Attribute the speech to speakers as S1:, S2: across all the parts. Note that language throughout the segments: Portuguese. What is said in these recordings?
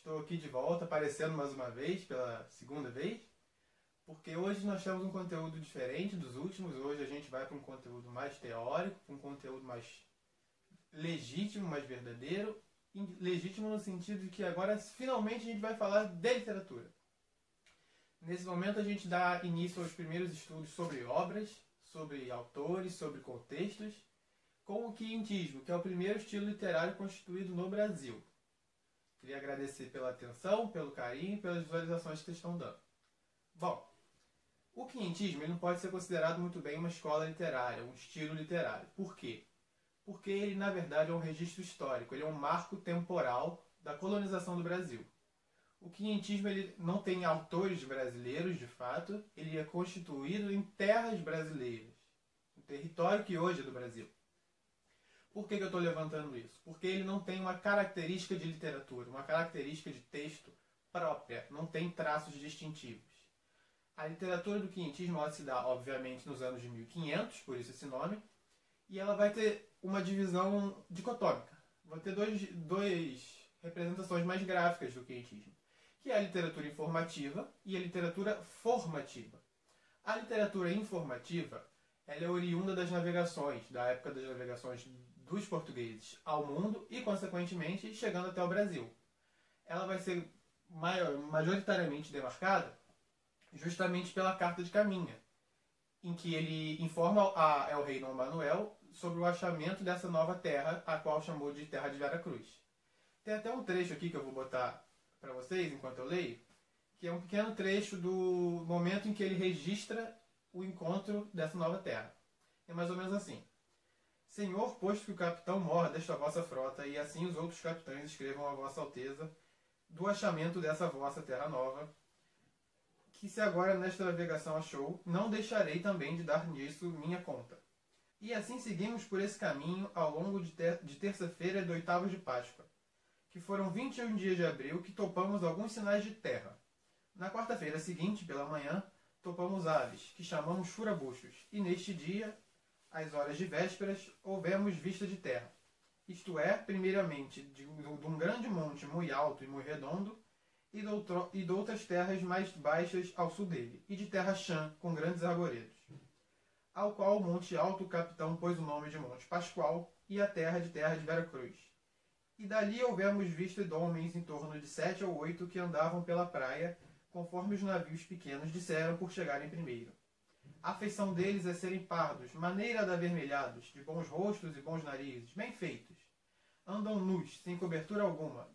S1: Estou aqui de volta, aparecendo mais uma vez, pela segunda vez, porque hoje nós temos um conteúdo diferente dos últimos. Hoje a gente vai para um conteúdo mais teórico, para um conteúdo mais legítimo, mais verdadeiro. Legítimo no sentido de que agora finalmente a gente vai falar de literatura. Nesse momento a gente dá início aos primeiros estudos sobre obras, sobre autores, sobre contextos, com o quientismo, que é o primeiro estilo literário constituído no Brasil. Queria agradecer pela atenção, pelo carinho e pelas visualizações que vocês estão dando. Bom, o quientismo ele não pode ser considerado muito bem uma escola literária, um estilo literário. Por quê? Porque ele, na verdade, é um registro histórico, ele é um marco temporal da colonização do Brasil. O quientismo ele não tem autores brasileiros, de fato, ele é constituído em terras brasileiras, no território que hoje é do Brasil. Por que eu estou levantando isso? Porque ele não tem uma característica de literatura, uma característica de texto própria, não tem traços distintivos. A literatura do quientismo ela se dá, obviamente, nos anos de 1500, por isso esse nome, e ela vai ter uma divisão dicotômica. Vai ter duas representações mais gráficas do quientismo, que é a literatura informativa e a literatura formativa. A literatura informativa ela é oriunda das navegações, da época das navegações dos portugueses ao mundo e, consequentemente, chegando até o Brasil. Ela vai ser majoritariamente demarcada justamente pela Carta de Caminha, em que ele informa ao rei Dom Manuel sobre o achamento dessa nova terra, a qual chamou de Terra de Veracruz. Tem até um trecho aqui que eu vou botar para vocês enquanto eu leio, que é um pequeno trecho do momento em que ele registra o encontro dessa nova terra. É mais ou menos assim: Senhor, posto que o capitão morra desta vossa frota, e assim os outros capitães escrevam a vossa alteza do achamento dessa vossa terra nova, que se agora nesta navegação achou, não deixarei também de dar nisso minha conta. E assim seguimos por esse caminho ao longo de terça-feira de oitavos de Páscoa, que foram 21 dias de abril que topamos alguns sinais de terra. Na quarta-feira seguinte, pela manhã, topamos aves, que chamamos furabuchos, e neste dia, às horas de vésperas, houvemos vista de terra. Isto é, primeiramente, de um grande monte muito alto e muito redondo, e de outras terras mais baixas ao sul dele, e de terra chã, com grandes arvoredos. Ao qual o monte alto o capitão pôs o nome de Monte Pascoal, e a terra de Veracruz. E dali houvemos visto de homens em torno de 7 ou 8 que andavam pela praia, conforme os navios pequenos disseram por chegarem primeiro. A feição deles é serem pardos, maneira de avermelhados, de bons rostos e bons narizes, bem feitos. Andam nus, sem cobertura alguma,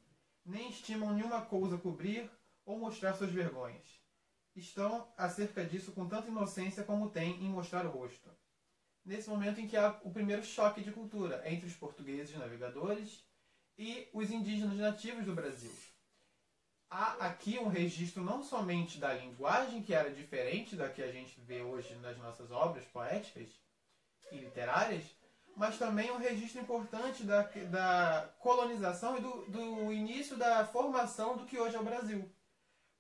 S1: nem estimam nenhuma coisa cobrir ou mostrar suas vergonhas. Estão acerca disso com tanta inocência como têm em mostrar o rosto. Nesse momento em que há o primeiro choque de cultura entre os portugueses navegadores e os indígenas nativos do Brasil. Há aqui um registro não somente da linguagem, que era diferente da que a gente vê hoje nas nossas obras poéticas e literárias, mas também um registro importante da colonização e do início da formação do que hoje é o Brasil.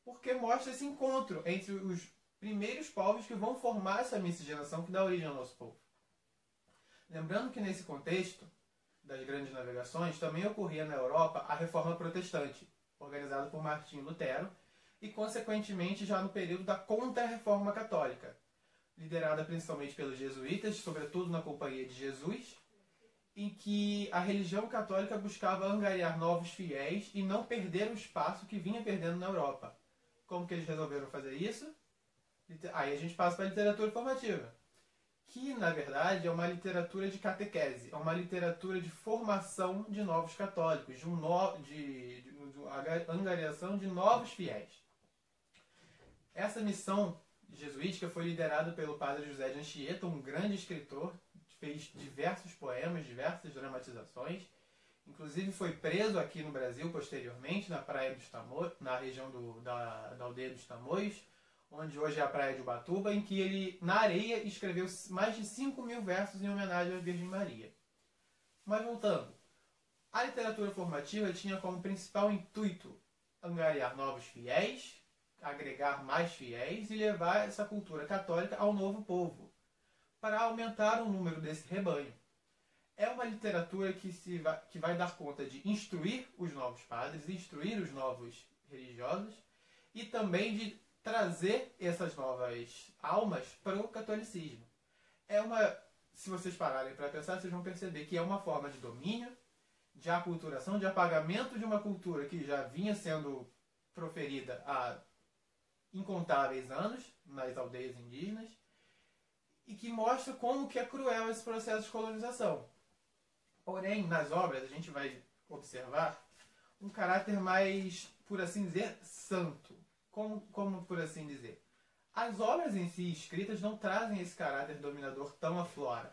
S1: Porque mostra esse encontro entre os primeiros povos que vão formar essa miscigenação que dá origem ao nosso povo. Lembrando que nesse contexto das grandes navegações também ocorria na Europa a Reforma Protestante, organizada por Martinho Lutero, e consequentemente já no período da Contra-Reforma Católica, liderada principalmente pelos jesuítas, sobretudo na Companhia de Jesus, em que a religião católica buscava angariar novos fiéis e não perder o espaço que vinha perdendo na Europa. Como que eles resolveram fazer isso? Aí a gente passa para a literatura formativa, que na verdade é uma literatura de catequese, é uma literatura de formação de novos católicos, de angariação de novos fiéis. Essa missão jesuítica foi liderada pelo padre José de Anchieta, um grande escritor, fez diversos poemas, diversas dramatizações, inclusive foi preso aqui no Brasil posteriormente, na Praia dos Tamoios, na região da aldeia dos Tamoios, onde hoje é a Praia de Ubatuba, em que ele, na areia, escreveu mais de 5.000 versos em homenagem à Virgem Maria. Mas voltando, a literatura formativa tinha como principal intuito angariar novos fiéis, agregar mais fiéis e levar essa cultura católica ao novo povo, para aumentar o número desse rebanho. é uma literatura que vai dar conta de instruir os novos padres, instruir os novos religiosos e também de trazer essas novas almas para o catolicismo. Se vocês pararem para pensar, vocês vão perceber que é uma forma de domínio, de aculturação, de apagamento de uma cultura que já vinha sendo proferida há incontáveis anos nas aldeias indígenas e que mostra como que é cruel esse processo de colonização. Porém, nas obras a gente vai observar um caráter mais, por assim dizer, santo. Como por assim dizer? As obras em si escritas não trazem esse caráter dominador tão aflora.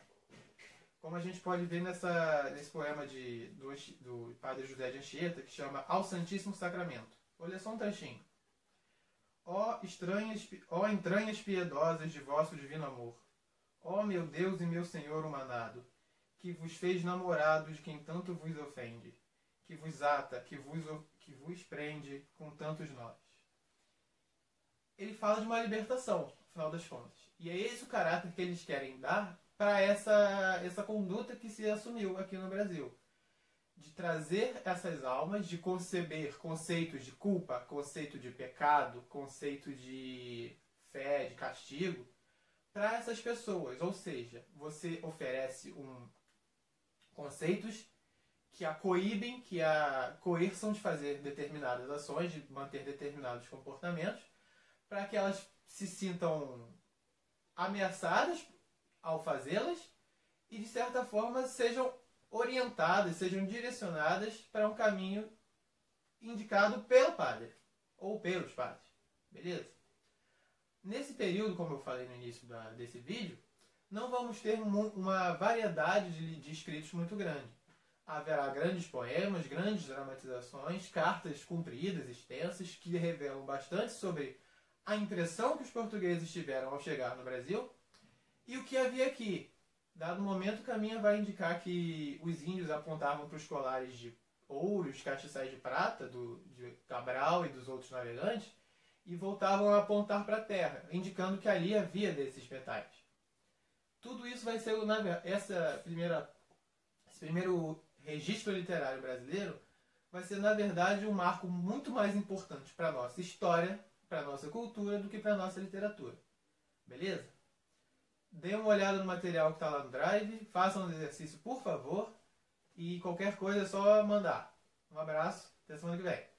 S1: Como a gente pode ver nesse poema do padre José de Anchieta, que chama Ao Santíssimo Sacramento. Vou ler só um trechinho. Ó entranhas piedosas de vosso divino amor, ó meu Deus e meu Senhor humanado, que vos fez namorado de quem tanto vos ofende, que vos ata, que vos prende com tantos nós. Ele fala de uma libertação, no final das contas. E é esse o caráter que eles querem dar para essa conduta que se assumiu aqui no Brasil. De trazer essas almas, de conceber conceitos de culpa, conceito de pecado, conceito de fé, de castigo, para essas pessoas. Ou seja, você oferece conceitos que a coíbem, que a coerçam de fazer determinadas ações, de manter determinados comportamentos, para que elas se sintam ameaçadas ao fazê-las e, de certa forma, sejam orientadas, sejam direcionadas para um caminho indicado pelo padre ou pelos padres. Beleza? Nesse período, como eu falei no início desse vídeo, não vamos ter uma variedade de escritos muito grande. Haverá grandes poemas, grandes dramatizações, cartas compridas, extensas, que revelam bastante sobre a impressão que os portugueses tiveram ao chegar no Brasil e o que havia aqui. Dado o momento, o caminho vai indicar que os índios apontavam para os colares de ouro, os castiçais de prata, de Cabral e dos outros navegantes, e voltavam a apontar para a terra, indicando que ali havia desses metais. Tudo isso vai ser, esse primeiro registro literário brasileiro, vai ser, na verdade, um marco muito mais importante para a nossa história, para a nossa cultura, do que para a nossa literatura. Beleza? Dê uma olhada no material que está lá no Drive, façam um exercício, por favor, e qualquer coisa é só mandar. Um abraço, até semana que vem.